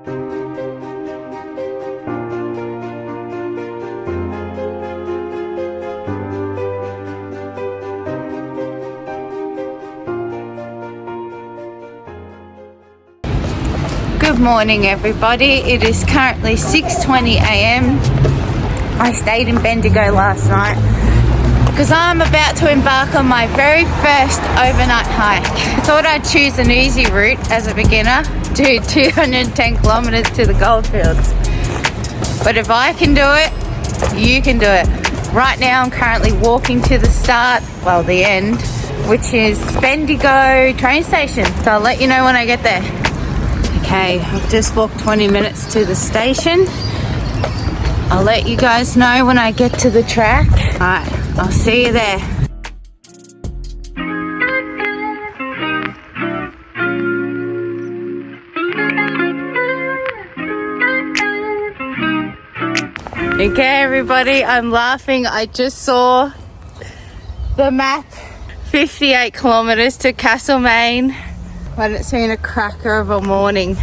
Good morning everybody, it is currently 6:20 a.m. I stayed in Bendigo last night because I'm about to embark on my very first overnight hike. I thought I'd choose an easy route as a beginner, do 210 kilometers to the Goldfields. But if I can do it, you can do it. Right now I'm currently walking to the start, well the end, which is Bendigo train station. So I'll let you know when I get there. Okay, I've just walked 20 minutes to the station. I'll let you guys know when I get to the track. Alright, I'll see you there. Okay everybody, I'm laughing. I just saw the map, 58 kilometers to Castlemaine. But it's been a cracker of a morning.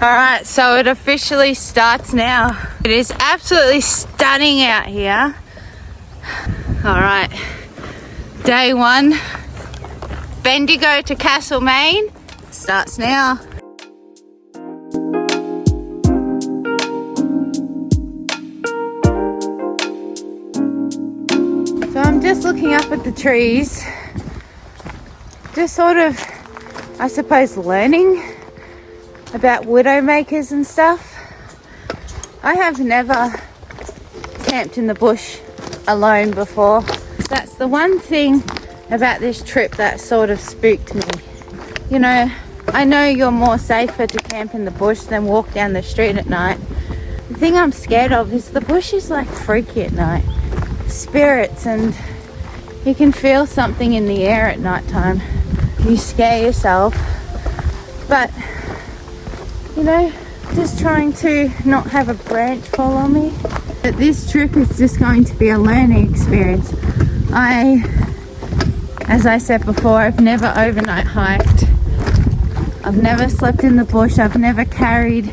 Alright, so it officially starts now. It is absolutely stunning out here. Alright, day one, Bendigo to Castlemaine, starts now. So I'm just looking up at the trees, just sort of, I suppose, learning about widowmakers and stuff. I have never camped in the bush alone before. That's the one thing about this trip that sort of spooked me. You know, I know you're more safer to camp in the bush than walk down the street at night. The thing I'm scared of is the bush is like freaky at night. Spirits, and you can feel something in the air at night time. You scare yourself, but you know, just trying to not have a branch fall on me. But this trip is just going to be a learning experience. As I said before, I've never overnight hiked. I've never slept in the bush. I've never carried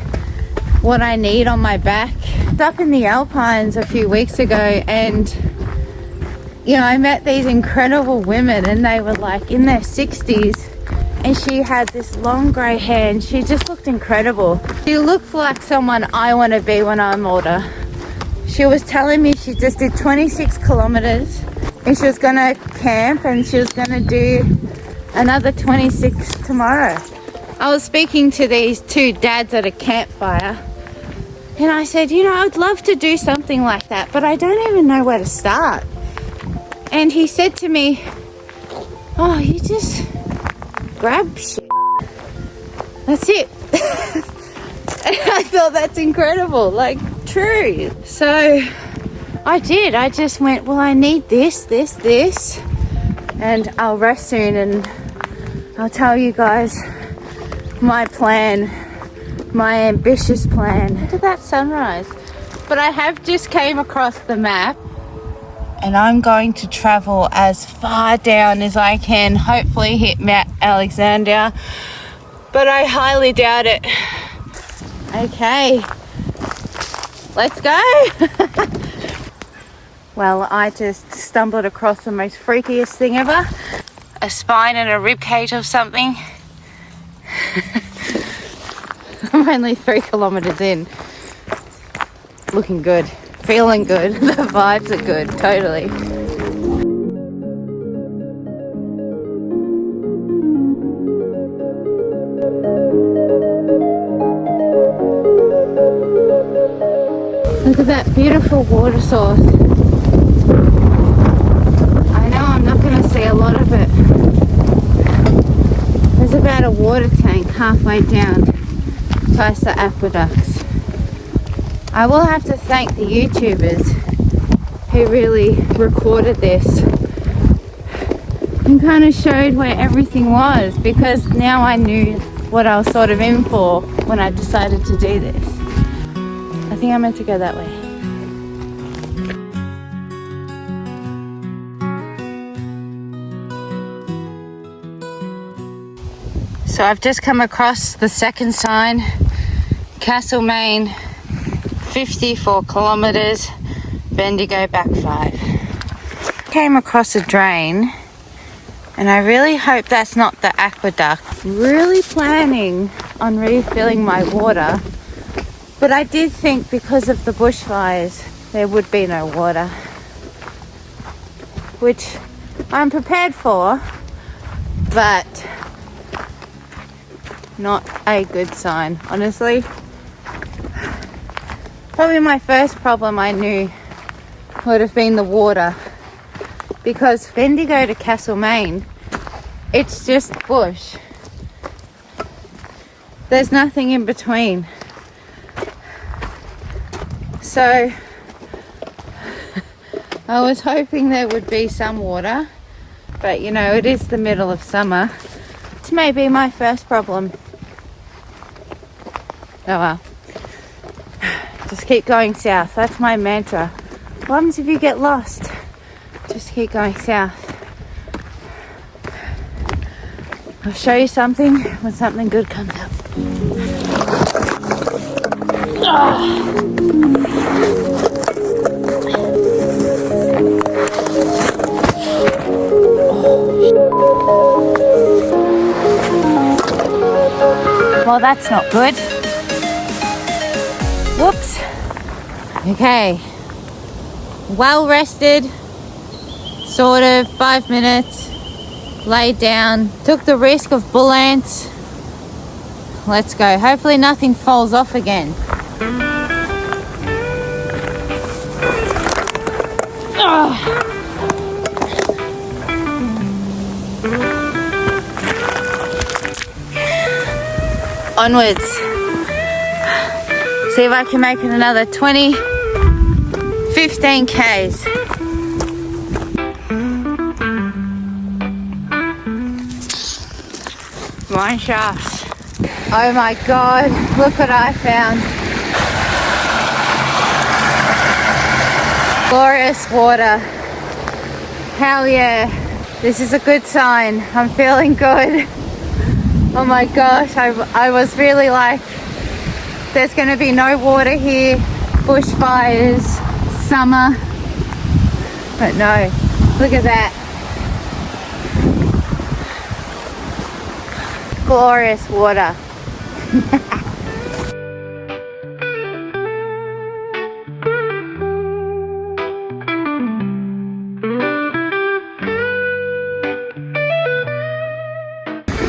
what I need on my back. I was up in the Alpines a few weeks ago, and you know, I met these incredible women, and they were like in their 60s, and she had this long grey hair, and she just looked incredible. She looked like someone I want to be when I'm older. She was telling me she just did 26 kilometers, and she was going to camp, and she was going to do another 26 tomorrow. I was speaking to these two dads at a campfire, and I said, you know, I'd love to do something like that, but I don't even know where to start. And he said to me, oh, you just grab shit. That's it. And I thought that's incredible, like true. So I did. I just went, well, I need this, and I'll rest soon and I'll tell you guys my plan, my ambitious plan. Look at that sunrise. But I have just came across the map, and I'm going to travel as far down as I can, hopefully hit Mount Alexander, but I highly doubt it. Okay, let's go. Well, I just stumbled across the most freakiest thing ever, a spine and a rib cage of something. I'm only 3 kilometers in, looking good. Feeling good. The vibes are good, totally. Look at that beautiful water source. I know I'm not going to see a lot of it. There's about a water tank halfway down past the aqueducts. I will have to thank the YouTubers who really recorded this and kind of showed where everything was, because now I knew what I was sort of in for when I decided to do this. I think I meant to go that way. So I've just come across the second sign, Castlemaine 54 kilometers, Bendigo back 5. Came across a drain and I really hope that's not the aqueduct. Really planning on refilling my water, but I did think because of the bushfires there would be no water, which I'm prepared for, but not a good sign, honestly. Probably my first problem I knew would have been the water, because Bendigo to Castlemaine, it's just bush. There's nothing in between. So I was hoping there would be some water, but you know, it is the middle of summer. It's maybe my first problem. Oh well. Just keep going south. That's my mantra. What happens if you get lost? Just keep going south. I'll show you something when something good comes up. Well, that's not good. Whoops. Okay. Well rested. Sort of 5 minutes. Laid down. Took the risk of bull ants. Let's go. Hopefully nothing falls off again. Onwards. See if I can make it another 20, 15 Ks. Mine shafts. Oh my God, look what I found. Glorious water. Hell yeah. This is a good sign. I'm feeling good. Oh my gosh, I was really like, there's going to be no water here, bushfires, summer, but no, look at that. Glorious water.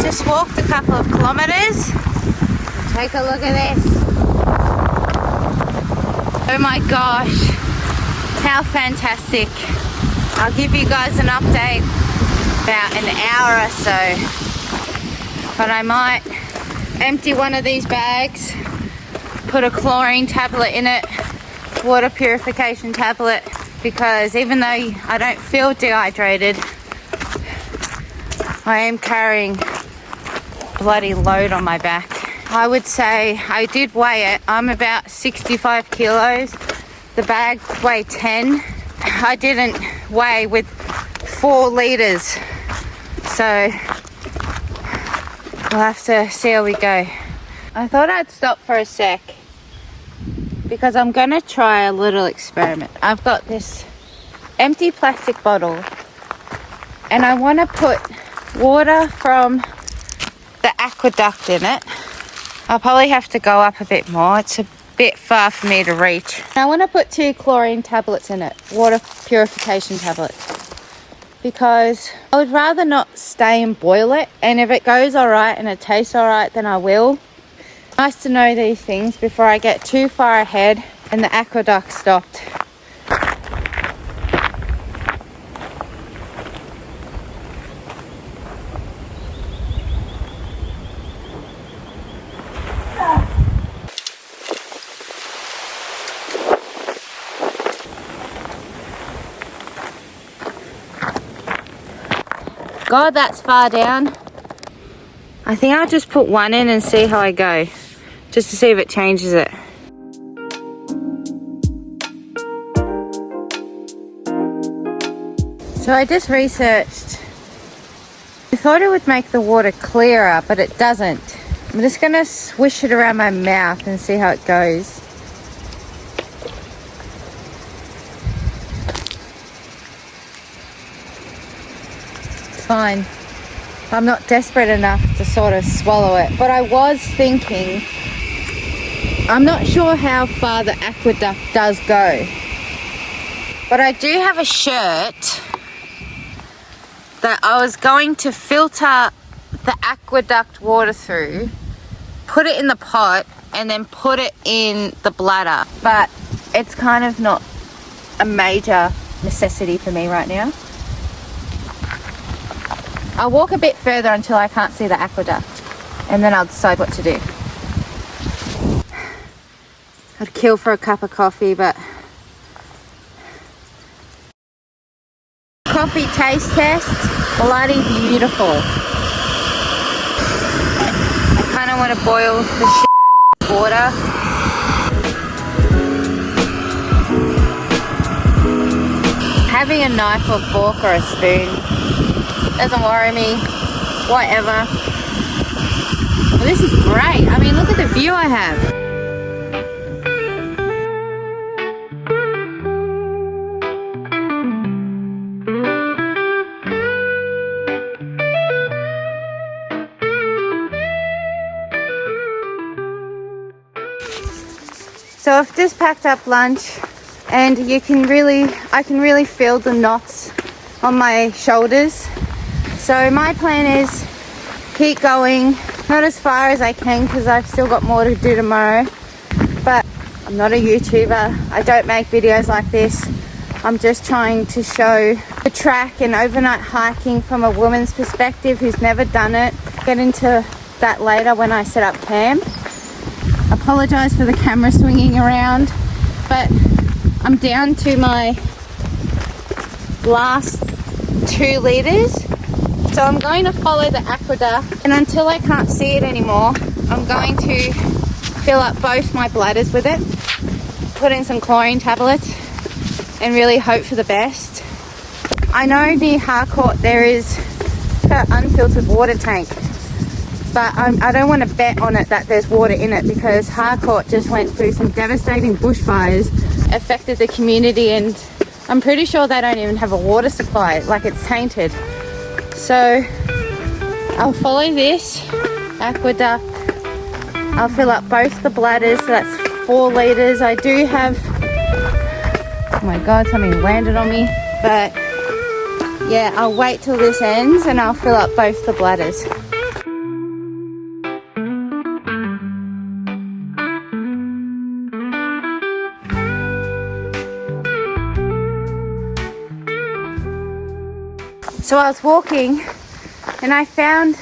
Just walked a couple of kilometers. Take a look at this. Oh my gosh, how fantastic. I'll give you guys an update about an hour or so, but I might empty one of these bags, put a chlorine tablet in it, water purification tablet, because even though I don't feel dehydrated, I am carrying a bloody load on my back. I would say, I did weigh it, I'm about 65 kilos. The bag weighed 10. I didn't weigh with 4 litres. So we'll have to see how we go. I thought I'd stop for a sec because I'm going to try a little experiment. I've got this empty plastic bottle and I want to put water from the aqueduct in it. I'll probably have to go up a bit more. It's a bit far for me to reach. I want to put 2 chlorine tablets in it, water purification tablets, because I would rather not stay and boil it, and if it goes alright and it tastes alright, then I will. Nice to know these things before I get too far ahead and the aqueduct stopped. God, that's far down. I think I'll just put 1 in and see how I go, just to see if it changes it. So I just researched. I thought it would make the water clearer, but it doesn't. I'm just gonna swish it around my mouth and see how it goes. It's fine. I'm not desperate enough to sort of swallow it, but I was thinking, I'm not sure how far the aqueduct does go, but I do have a shirt that I was going to filter the aqueduct water through, put it in the pot, and then put it in the bladder. But it's kind of not a major necessity for me right now. I'll walk a bit further until I can't see the aqueduct, and then I'll decide what to do. I'd kill for a cup of coffee, but... Coffee taste test, bloody beautiful. I kind of want to boil the shit water. Having a knife or fork or a spoon doesn't worry me, whatever. Well, this is great. I mean, look at the view I have. So I've just packed up lunch, and I can really feel the knots on my shoulders. So my plan is keep going, not as far as I can because I've still got more to do tomorrow. But I'm not a YouTuber. I don't make videos like this. I'm just trying to show the track and overnight hiking from a woman's perspective who's never done it. Get into that later when I set up camp. Apologize for the camera swinging around, but I'm down to my last 2 liters, so I'm going to follow the aqueduct, and until I can't see it anymore, I'm going to fill up both my bladders with it, put in some chlorine tablets, and really hope for the best. I know near Harcourt there is an unfiltered water tank, but I don't want to bet on it that there's water in it, because Harcourt just went through some devastating bushfires, affected the community, and I'm pretty sure they don't even have a water supply, like it's tainted. So I'll follow this aqueduct. I'll fill up both the bladders, so that's 4 liters. I do have, oh my god, something landed on me. But yeah, I'll wait till this ends and I'll fill up both the bladders. So I was walking and I found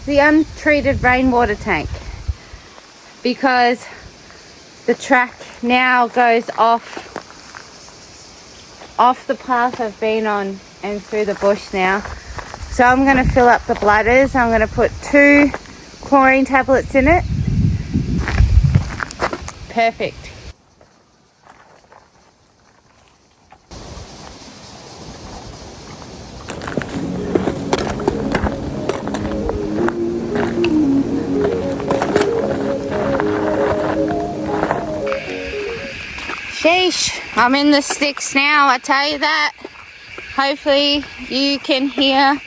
the untreated rainwater tank, because the track now goes off the path I've been on and through the bush now. So I'm going to fill up the bladders. I'm going to put 2 chlorine tablets in it. Perfect. Sheesh, I'm in the sticks now, I tell you that. Hopefully you can hear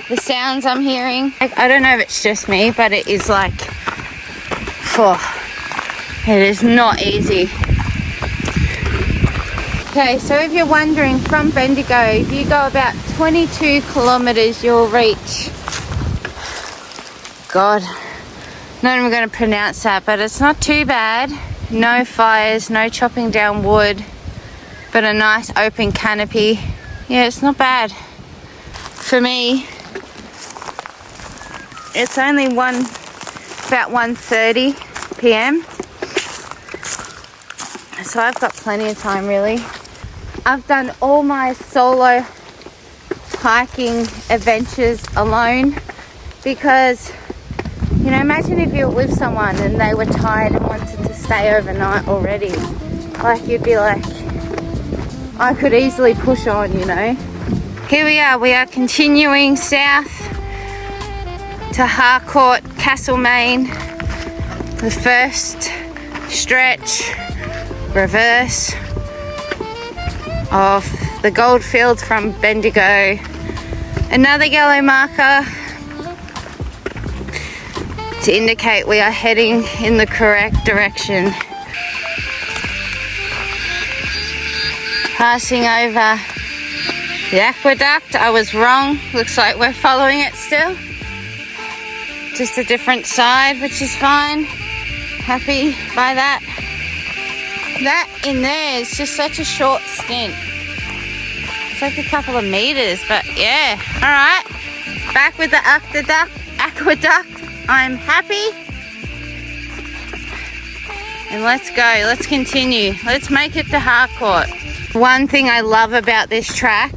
the sounds I'm hearing. I don't know if it's just me, but it is like, it is not easy. Okay, so if you're wondering, from Bendigo, if you go about 22 kilometers, you'll reach, God, not even going to pronounce that, but it's not too bad. No fires, no chopping down wood, but a nice open canopy. Yeah, it's not bad. For me, it's only about 1:30 p.m. So I've got plenty of time, really. I've done all my solo hiking adventures alone, because, you know, imagine if you were with someone and they were tired and wanted to stay overnight already. Like, you'd be like, I could easily push on, you know. Here we are continuing south to Harcourt Castlemaine, the first stretch, reverse of the Goldfields from Bendigo. Another yellow marker to indicate we are heading in the correct direction. Passing over the aqueduct. I was wrong. Looks like we're following it still. Just a different side, which is fine. Happy by that. That in there is just such a short stint. It's like a couple of meters, but yeah. All right. Back with the aqueduct. I'm happy. And let's go. Let's continue. Let's make it to Harcourt. One thing I love about this track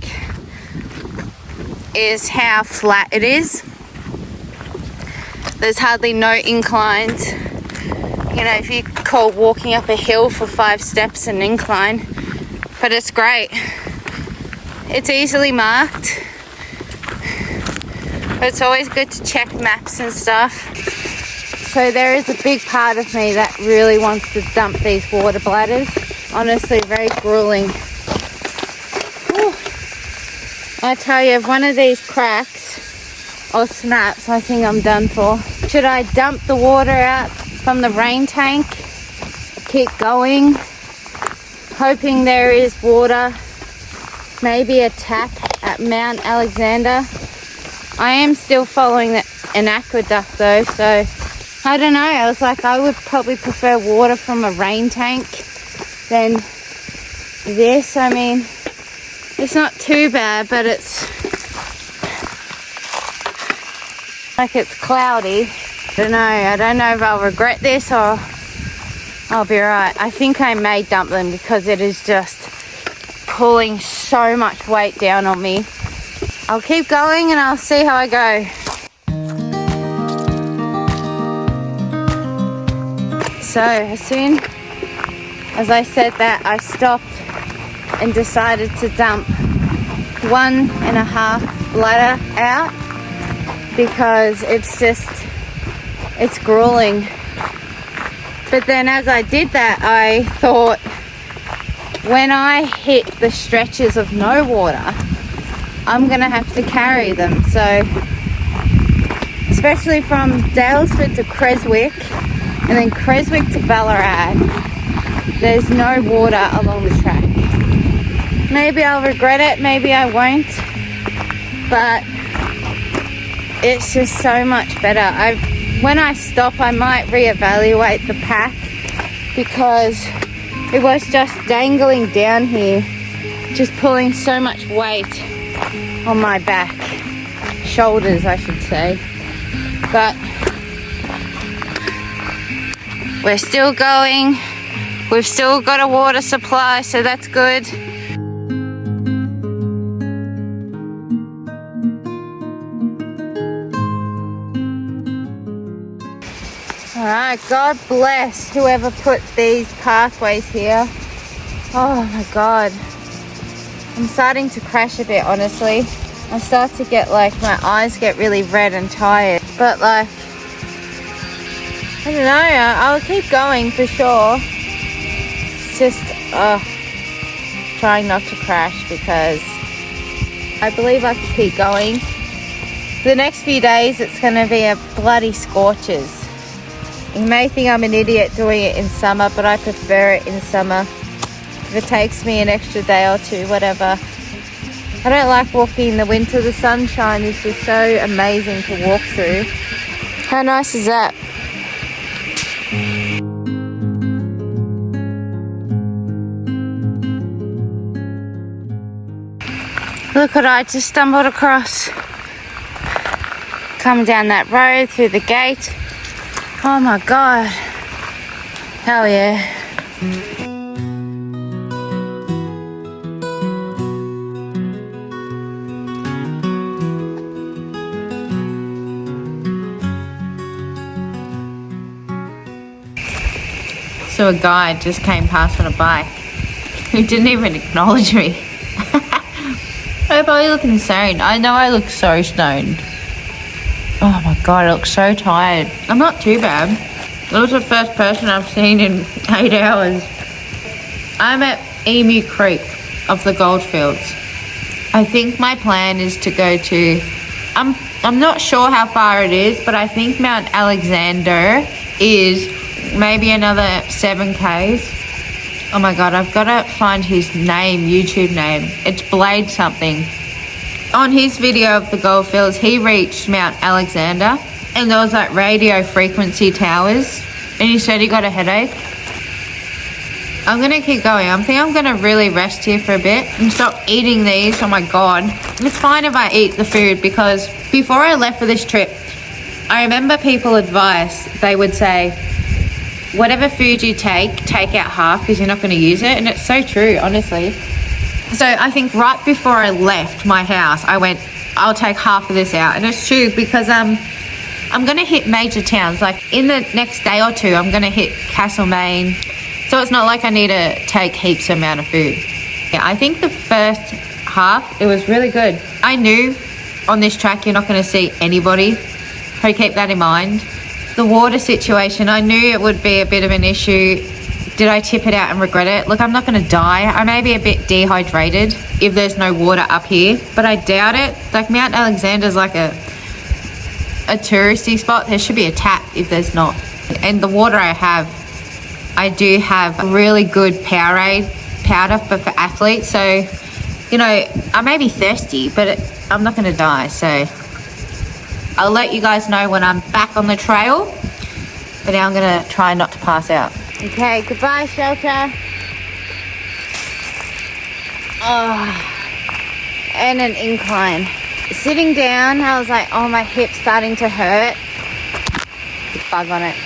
is how flat it is. There's hardly no inclines. You know, if you call walking up a hill for 5 steps an incline, but it's great. It's easily marked, but it's always good to check maps and stuff. So there is a big part of me that really wants to dump these water bladders. Honestly, very grueling. Whew. I tell you, if one of these cracks or snaps, I think I'm done for. Should I dump the water out from the rain tank? Keep going, hoping there is water. Maybe a tap at Mount Alexander. I am still following an aqueduct though, so I don't know. I was like, I would probably prefer water from a rain tank than this. I mean, it's not too bad, but it's like it's cloudy. I don't know if I'll regret this or I'll be right. I think I may dump them because it is just pulling so much weight down on me. I'll keep going and I'll see how I go. So as soon as I said that, I stopped and decided to dump 1.5 bladder out because it's grueling. But then as I did that, I thought, when I hit the stretches of no water, I'm gonna have to carry them. So especially from Dalesford to Creswick and then Creswick to Ballarat, there's no water along the track. Maybe I'll regret it, maybe I won't, but it's just so much better. When I stop, I might reevaluate the pack because it was just dangling down here, just pulling so much weight on my back, shoulders I should say. But we're still going. We've still got a water supply, so that's good. Alright, God bless whoever put these pathways here. Oh my God. I'm starting to crash a bit, honestly. I start to get like, my eyes get really red and tired. But like, I don't know, I'll keep going for sure. It's just, trying not to crash because I believe I can keep going. The next few days it's going to be a bloody scorches. You may think I'm an idiot doing it in summer, but I prefer it in summer. If it takes me an extra day or two, whatever. I don't like walking in the winter. The sunshine is just so amazing to walk through. How nice is that? Look what I just stumbled across. Come down that road through the gate. Oh my God. Hell yeah. So a guy just came past on a bike who didn't even acknowledge me. I probably look insane. I know I look so stoned. Oh my God, I look so tired. I'm not too bad. It was the first person I've seen in 8 hours. I'm at Emu Creek of the Goldfields. I think my plan is to go to, I'm not sure how far it is, but I think Mount Alexander is maybe another 7 Ks. Oh my God, I've got to find his name, YouTube name. It's Blade something. On his video of the Goldfields, he reached Mount Alexander and there was like radio frequency towers and he said he got a headache. I'm going to keep going. I think I'm going to really rest here for a bit and stop eating these. Oh my God. It's fine if I eat the food because before I left for this trip, I remember people advice, they would say, whatever food you take out half because you're not going to use it. And it's so true, honestly. So I think right before I left my house, I went, I'll take half of this out. And it's true because I'm going to hit major towns. Like in the next day or two, I'm going to hit Castlemaine. So it's not like I need to take heaps amount of food. Yeah, I think the first half, it was really good. I knew on this track you're not going to see anybody. So keep that in mind. The water situation, I knew it would be a bit of an issue. Did I tip it out and regret it? Look, I'm not going to die. I may be a bit dehydrated if there's no water up here, but I doubt it. Like Mount Alexander's like a touristy spot. There should be a tap if there's not. And the water I do have a really good Powerade powder for athletes. So, you know, I may be thirsty, but I'm not going to die. So I'll let you guys know when I'm back on the trail. But now I'm going to try not to pass out. Okay, goodbye, shelter. Oh, and an incline. Sitting down, I was like, oh, my hip's starting to hurt. Bug on it.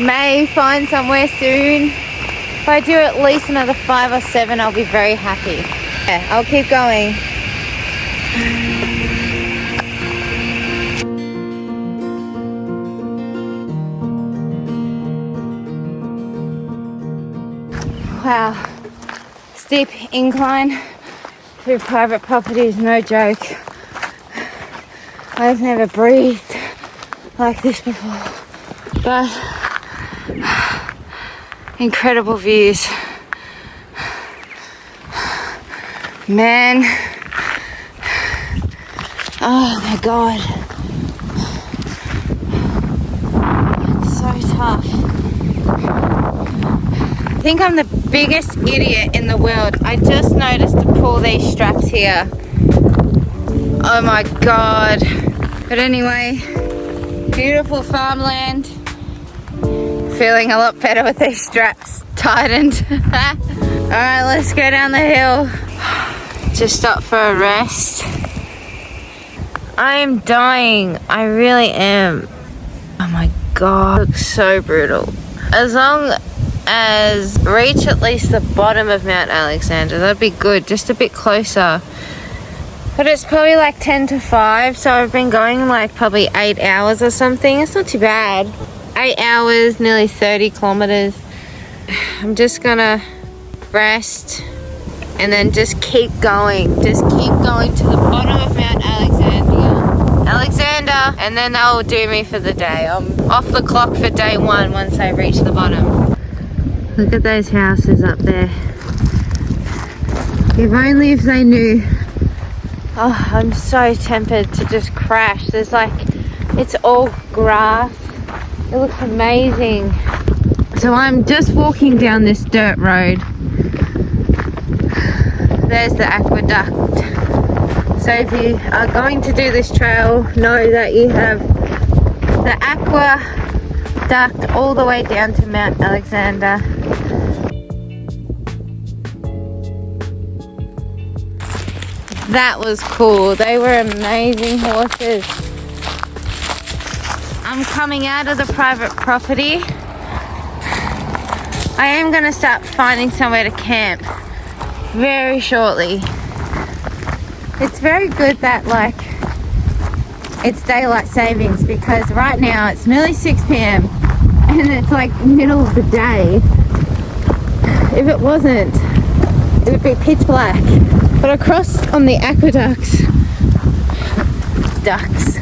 May find somewhere soon. If I do at least another 5 or 7, I'll be very happy. Yeah, I'll keep going. Wow, steep incline through private property is no joke. I've never breathed like this before, but incredible views. Man, oh my God, it's so tough. I think I'm the biggest idiot in the world. I just noticed to pull these straps here. Oh my God. But anyway, beautiful farmland. Feeling a lot better with these straps tightened. Alright, let's go down the hill. Just stop for a rest. I am dying. I really am. Oh my God. It looks so brutal. As long as reach at least the bottom of Mount Alexander, that'd be good, just a bit closer. But it's probably like 10 to 5, so I've been going like probably 8 hours or something. It's not too bad. 8 hours, nearly 30 kilometers. I'm just gonna rest and then just keep going. Just keep going to the bottom of Mount Alexander, and then that will do me for the day. I'm off the clock for day 1 once I reach the bottom. Look at those houses up there. If only if they knew. Oh, I'm so tempted to just crash. There's like, it's all grass. It looks amazing. So I'm just walking down this dirt road. There's the aqueduct. So if you are going to do this trail, know that you have the aqueduct all the way down to Mount Alexander. That was cool. They were amazing horses. I'm coming out of the private property. I am going to start finding somewhere to camp very shortly. It's very good that like it's daylight savings, because right now it's nearly 6 p.m. and it's like middle of the day. If it wasn't, it would be pitch black. But across on the aqueducts, aqueducts.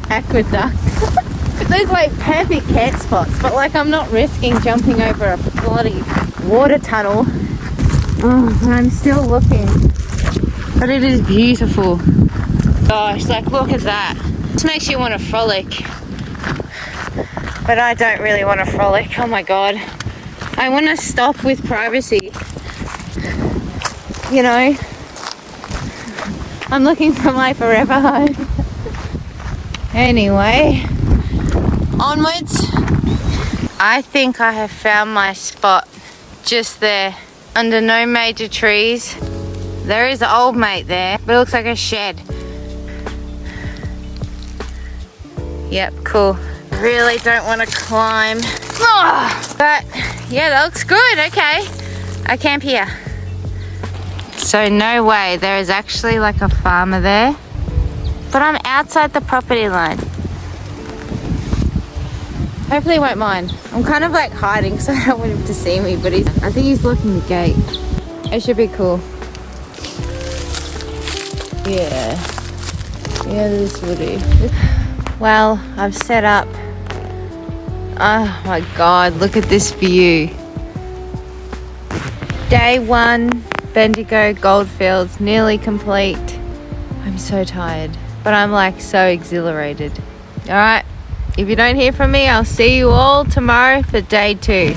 Aqueducts. There's like perfect cat spots, but like I'm not risking jumping over a bloody water tunnel. Oh, and I'm still looking. But it is beautiful. Gosh, like look at that. This makes you want to frolic. But I don't really want to frolic. Oh my god. I want to stop with privacy. You know? I'm looking for my forever home. Anyway, onwards. I think I have found my spot just there, under no major trees. There is an old mate there, but it looks like a shed. Yep, cool. Really don't want to climb. Oh, but yeah, that looks good. Okay, I camp here. So no way, there is actually like a farmer there, but I'm outside the property line. Hopefully he won't mind. I'm kind of like hiding so I don't want him to see me, but I think he's locking the gate. It should be cool. Yeah, this would do. Well, I've set up. Oh my god, look at this view. Day 1, Bendigo Goldfields, nearly complete. I'm so tired, but I'm like so exhilarated. Alright, if you don't hear from me, I'll see you all tomorrow for day 2.